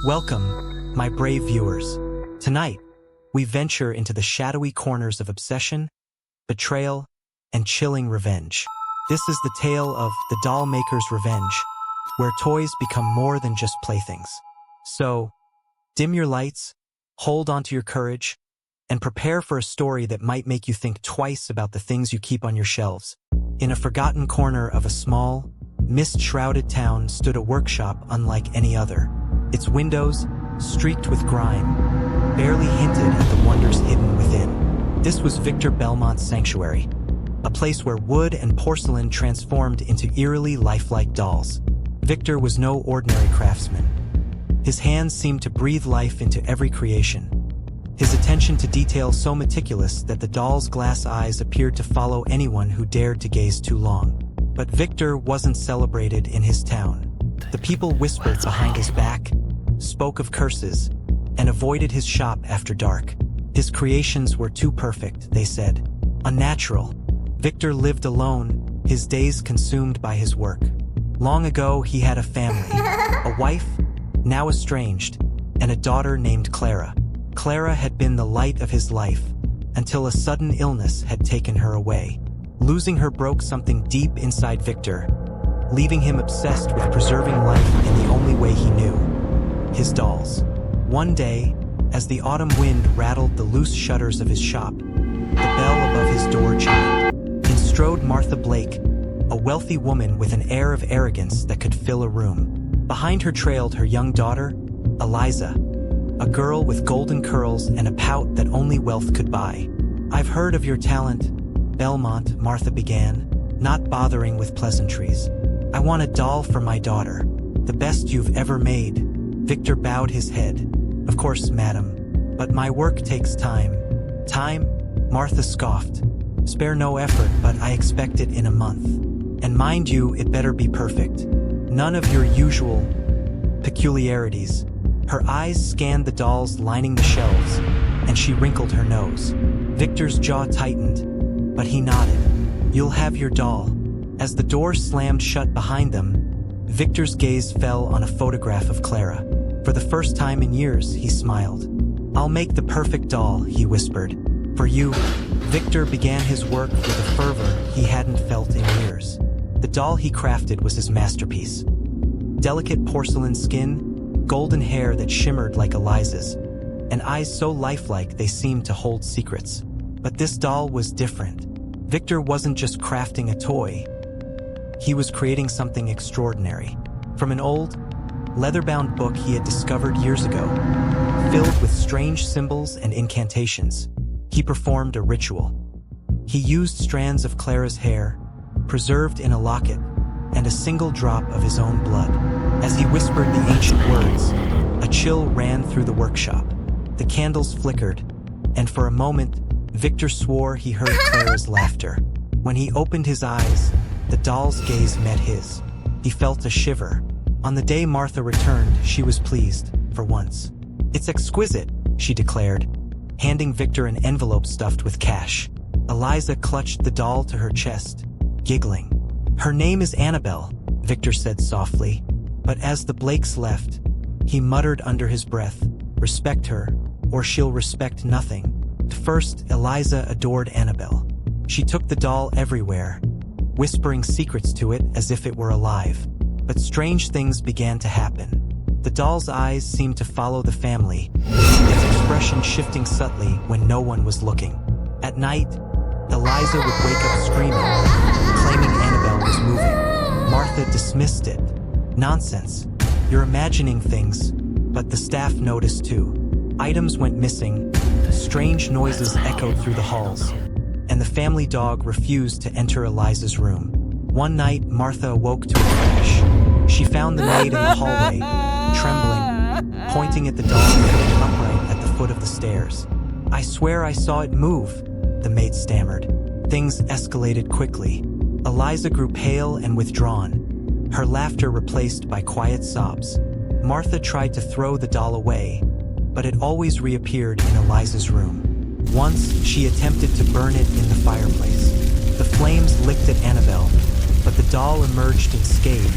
Welcome, my brave viewers. Tonight, we venture into the shadowy corners of obsession, betrayal, and chilling revenge. This is the tale of the doll maker's revenge, where toys become more than just playthings. So, dim your lights, hold onto your courage, and prepare for a story that might make you think twice about the things you keep on your shelves. In a forgotten corner of a small, mist-shrouded town stood a workshop unlike any other. Its windows, streaked with grime, barely hinted at the wonders hidden within. This was Victor Belmont's sanctuary, a place where wood and porcelain transformed into eerily lifelike dolls. Victor was no ordinary craftsman. His hands seemed to breathe life into every creation, his attention to detail so meticulous that the doll's glass eyes appeared to follow anyone who dared to gaze too long. But Victor wasn't celebrated in his town. The people whispered behind his back, spoke of curses, and avoided his shop after dark. His creations were too perfect, they said. Unnatural. Victor lived alone, his days consumed by his work. Long ago, he had a family, a wife, now estranged, and a daughter named Clara. Clara had been the light of his life, until a sudden illness had taken her away. Losing her broke something deep inside Victor, leaving him obsessed with preserving life in the only way he knew: his dolls. One day, as the autumn wind rattled the loose shutters of his shop, the bell above his door chimed. In strode Martha Blake, a wealthy woman with an air of arrogance that could fill a room. Behind her trailed her young daughter, Eliza, a girl with golden curls and a pout that only wealth could buy. "I've heard of your talent, Belmont," Martha began, not bothering with pleasantries. "I want a doll for my daughter, the best you've ever made." Victor bowed his head. "Of course, madam, but my work takes time." "Time?" Martha scoffed. "Spare no effort, but I expect it in a month. And mind you, it better be perfect. None of your usual peculiarities." Her eyes scanned the dolls lining the shelves, and she wrinkled her nose. Victor's jaw tightened, but he nodded. "You'll have your doll." As the door slammed shut behind them, Victor's gaze fell on a photograph of Clara. For the first time in years, he smiled. "I'll make the perfect doll," he whispered. "For you." Victor began his work with a fervor he hadn't felt in years. The doll he crafted was his masterpiece. Delicate porcelain skin, golden hair that shimmered like Eliza's, and eyes so lifelike they seemed to hold secrets. But this doll was different. Victor wasn't just crafting a toy. He was creating something extraordinary. From an old, leather-bound book he had discovered years ago, filled with strange symbols and incantations, he performed a ritual. He used strands of Clara's hair, preserved in a locket, and a single drop of his own blood. As he whispered the ancient words, a chill ran through the workshop. The candles flickered, and for a moment, Victor swore he heard Clara's laughter. When he opened his eyes, the doll's gaze met his. He felt a shiver. On the day Martha returned, she was pleased, for once. "It's exquisite," she declared, handing Victor an envelope stuffed with cash. Eliza clutched the doll to her chest, giggling. "Her name is Annabelle," Victor said softly. But as the Blakes left, he muttered under his breath, "Respect her, or she'll respect nothing." First, Eliza adored Annabelle. She took the doll everywhere, whispering secrets to it as if it were alive. But strange things began to happen. The doll's eyes seemed to follow the family, its expression shifting subtly when no one was looking. At night, Eliza would wake up screaming, claiming Annabelle was moving. Martha dismissed it. "Nonsense. You're imagining things." But the staff noticed too. Items went missing, strange noises echoed through the halls, and the family dog refused to enter Eliza's room. One night, Martha awoke to a crash. She found the maid in the hallway, trembling, pointing at the doll sitting upright at the foot of the stairs. "I swear I saw it move," the maid stammered. Things escalated quickly. Eliza grew pale and withdrawn, her laughter replaced by quiet sobs. Martha tried to throw the doll away, but it always reappeared in Eliza's room. Once, she attempted to burn it in the fireplace. The flames licked at Annabelle, but the doll emerged unscathed,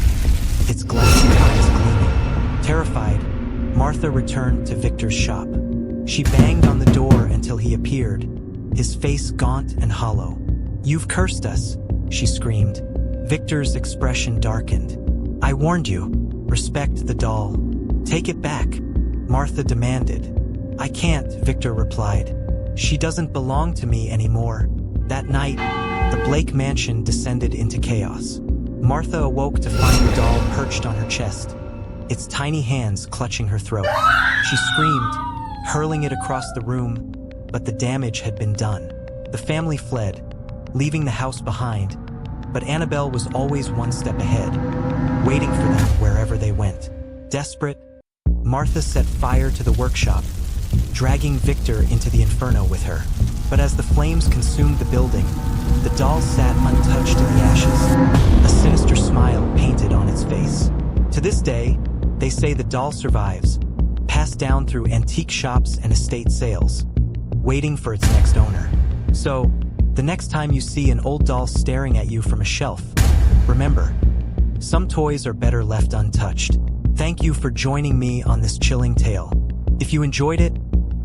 its glassy eyes gleaming. Terrified, Martha returned to Victor's shop. She banged on the door until he appeared, his face gaunt and hollow. "You've cursed us," she screamed. Victor's expression darkened. "I warned you. Respect the doll. Take it back," Martha demanded. "I can't," Victor replied. "She doesn't belong to me anymore." That night, the Blake mansion descended into chaos. Martha awoke to find the doll perched on her chest, its tiny hands clutching her throat. She screamed, hurling it across the room, but the damage had been done. The family fled, leaving the house behind, but Annabelle was always one step ahead, waiting for them wherever they went. Desperate, Martha set fire to the workshop, dragging Victor into the inferno with her. But as the flames consumed the building, the doll sat untouched in the ashes, a sinister smile painted on its face. To this day, they say the doll survives, passed down through antique shops and estate sales, waiting for its next owner. So, the next time you see an old doll staring at you from a shelf, remember, some toys are better left untouched. Thank you for joining me on this chilling tale. If you enjoyed it,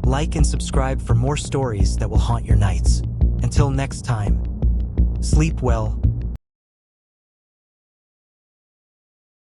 like and subscribe for more stories that will haunt your nights. Until next time, sleep well,